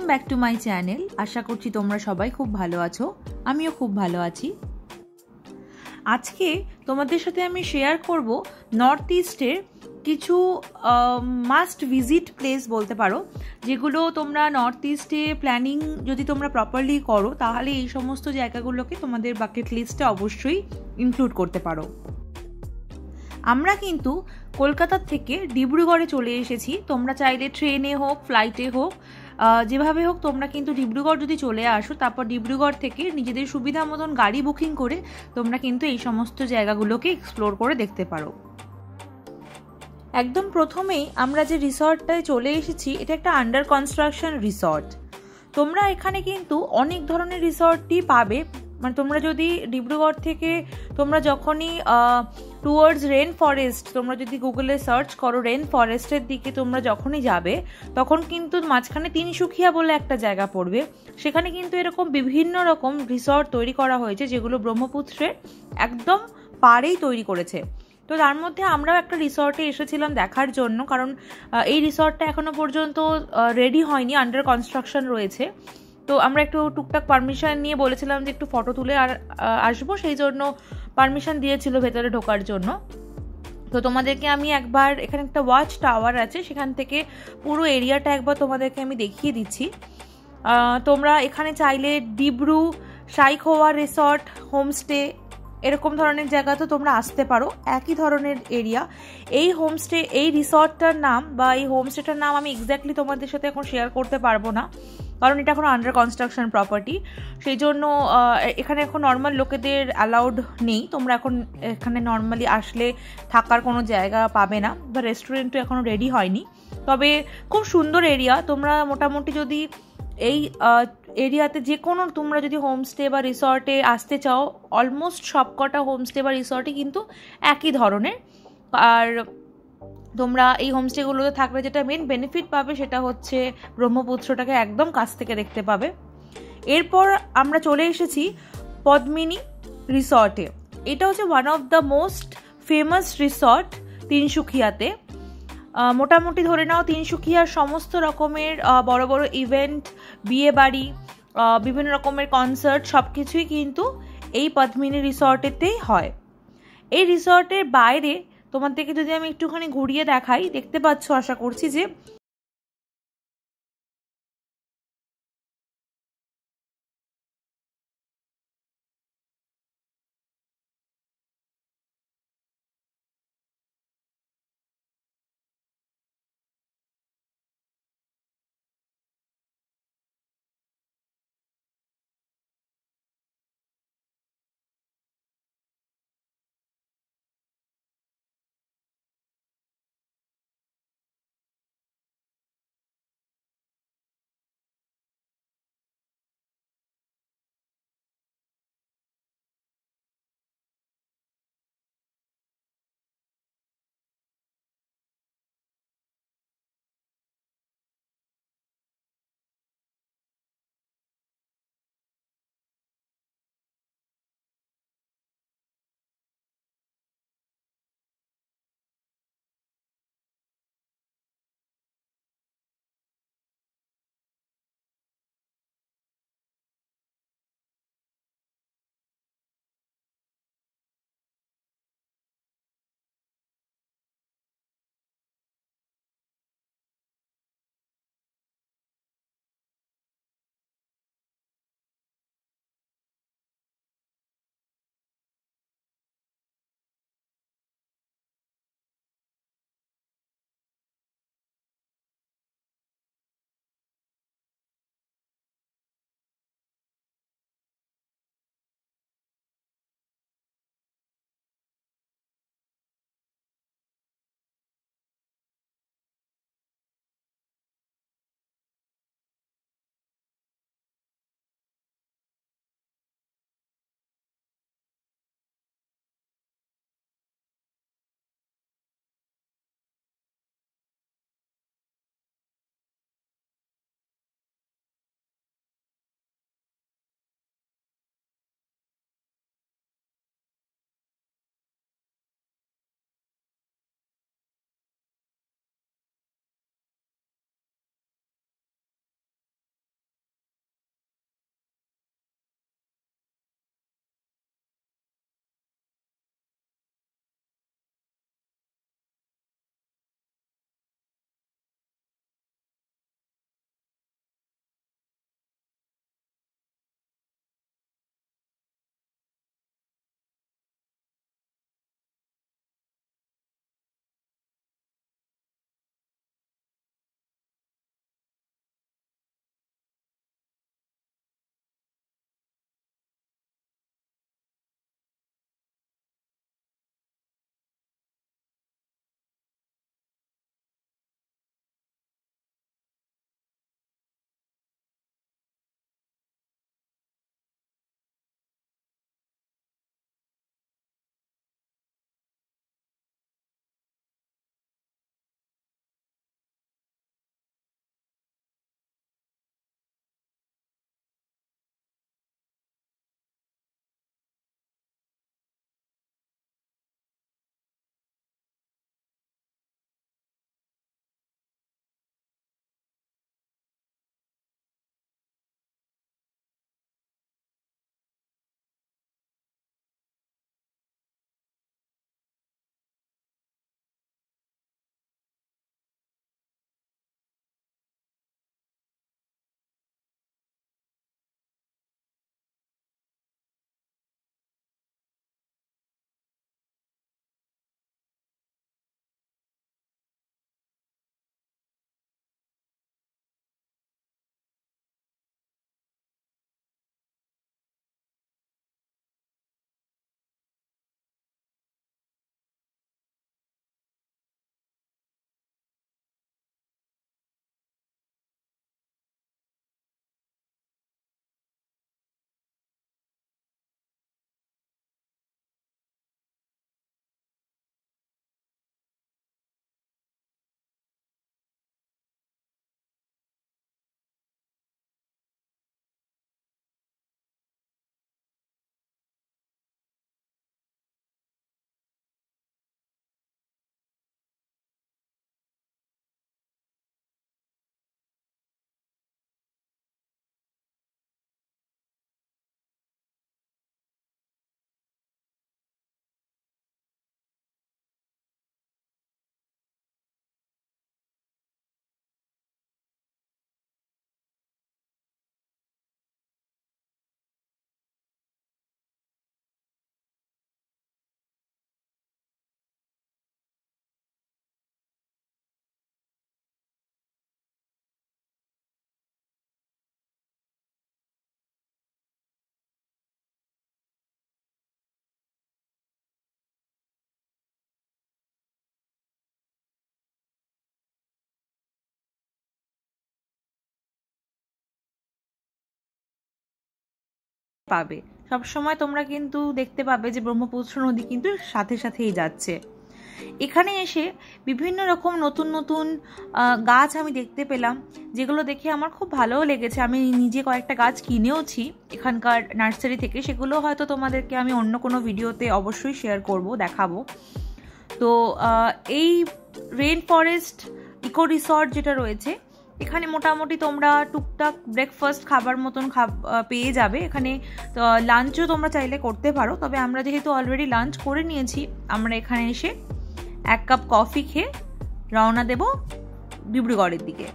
Back to my channel. আশা করছি তোমরা সবাই খুব ভালো আছো, আমিও খুব ভালো আছি। আজকে তোমাদের সাথে আমি শেয়ার করব নর্থ ইস্টের কিছু মাস্ট ভিজিট প্লেস বলতে পারো, যেগুলো তোমরা নর্থ ইস্টে প্ল্যানিং যদি তোমরা প্রপারলি করো তাহলে এই সমস্ত জায়গাগুলোকে তোমাদের বাকেট লিস্টে অবশ্যই ইনক্লুড করতে পারো। আমরা কিন্তু কলকাতার থেকে ডিব্রুগড়ে চলে এসেছি। তোমরা চাইলে ট্রেনে হোক, ফ্লাইটে হোক, যেভাবে হোক তোমরা কিন্তু ডিব্রুগড় যদি চলে আসো, তারপর ডিব্রুগড় থেকে নিজেদের সুবিধা মতন গাড়ি বুকিং করে তোমরা কিন্তু এই সমস্ত জায়গাগুলোকে এক্সপ্লোর করে দেখতে পারো। একদম প্রথমেই আমরা যে রিসর্টটায় চলে এসেছি, এটা একটা আন্ডার কনস্ট্রাকশন রিসর্ট। তোমরা এখানে কিন্তু অনেক ধরনের রিসর্টই পাবে। মানে তোমরা যদি ডিব্রুগড় থেকে তোমরা যখনই টুয়ার্ডস রেন ফরেস্ট, তোমরা যদি গুগলে সার্চ করো রেন ফরেস্টের দিকে তোমরা যখনই যাবে, তখন কিন্তু মাঝখানে তিনসুকিয়া বলে একটা জায়গা পড়বে। সেখানে কিন্তু এরকম বিভিন্ন রকম রিসর্ট তৈরি করা হয়েছে, যেগুলো ব্রহ্মপুত্রের একদম পাড়েই তৈরি করেছে। তো তার মধ্যে আমরাও একটা রিসর্টে এসেছিলাম দেখার জন্য, কারণ এই রিসর্টটা এখনো পর্যন্ত রেডি হয়নি, আন্ডার কনস্ট্রাকশন রয়েছে। তো আমরা একটু টুকটাক পারমিশন নিয়ে বলেছিলাম যে একটু ফটো তুলে আসবো, সেই জন্য পারমিশন দিয়েছিল ভেতরে ঢোকার জন্য। তো তোমাদেরকে আমি একবার, এখানে একটা ওয়াচ টাওয়ার আছে, সেখান থেকে পুরো এরিয়াটা একবার তোমাদেরকে আমি দেখিয়ে দিচ্ছি। তোমরা এখানে চাইলে ডিব্রু, সাইখোয়া রিসর্ট, হোমস্টে এরকম ধরনের জায়গা তো তোমরা আসতে পারো, একই ধরনের এরিয়া। এই হোমস্টে, এই রিসর্টটার নাম বা এই হোমস্টেটার নাম আমি এক্স্যাক্টলি তোমাদের সাথে এখন শেয়ার করতে পারবো না, কারণ এটা এখন আন্ডার কনস্ট্রাকশন প্রপার্টি। সেই জন্য এখানে এখন নর্মাল লোকেদের অ্যালাউড নেই। তোমরা এখন এখানে নর্মালি আসলে থাকার কোনো জায়গা পাবে না, বা রেস্টুরেন্টও এখনও রেডি হয়নি। তবে খুব সুন্দর এরিয়া। তোমরা মোটামুটি যদি এই এরিয়াতে যে কোনো, তোমরা যদি হোমস্টে বা রিসর্টে আসতে চাও, অলমোস্ট সবকটা হোমস্টে বা রিসর্টই কিন্তু একই ধরনের। আর তোমরা এই হোমস্টেগুলোতে থাকলে যেটা মেন বেনিফিট পাবে সেটা হচ্ছে ব্রহ্মপুত্রটাকে একদম কাছ থেকে দেখতে পাবে। এরপর আমরা চলে এসেছি পদ্মিনী রিসর্টে। এটা হচ্ছে one of the most famous resort তিনসুকিয়াতে। মোটামুটি ধরে নাও তিনসুকিয়ার সমস্ত রকমের বড় বড় ইভেন্ট, বিয়ে বাড়ি, বিভিন্ন রকমের কনসার্ট সব কিছুই কিন্তু এই পদ্মিনী রিসর্টেতেই হয়। এই রিসর্টের বাইরে তোমাদেরকে যদি আমি একটুখানি ঘুরিয়ে দেখাই, দেখতে পাচ্ছ আশা করছি যে পাবে। সবসময় তোমরা কিন্তু দেখতে পাবে যে ব্রহ্মপুত্র নদী কিন্তু সাথে সাথেই যাচ্ছে। এখানে এসে বিভিন্ন রকম নতুন নতুন গাছ আমি দেখতে পেলাম, যেগুলো দেখে আমার খুব ভালোও লেগেছে। আমি নিজে কয়েকটা গাছ কিনেওছি এখানকার নার্সারি থেকে, সেগুলো হয়তো তোমাদেরকে আমি অন্য কোনো ভিডিওতে অবশ্যই শেয়ার করব, দেখাবো। তো এই রেইন ফরেস্ট ইকো রিসর্ট যেটা রয়েছে, এখানে মোটামুটি তোমরা টুকটাক ব্রেকফাস্ট খাবার মতন পেয়ে যাবে। এখানে লাঞ্চও তোমরা চাইলে করতে পারো, তবে আমরা যেহেতু অলরেডি লাঞ্চ করে নিয়েছি, আমরা এখানে এসে 1 কাপ কফি খেয়ে রওনা দেব ডিব্রুগড়ের দিকে।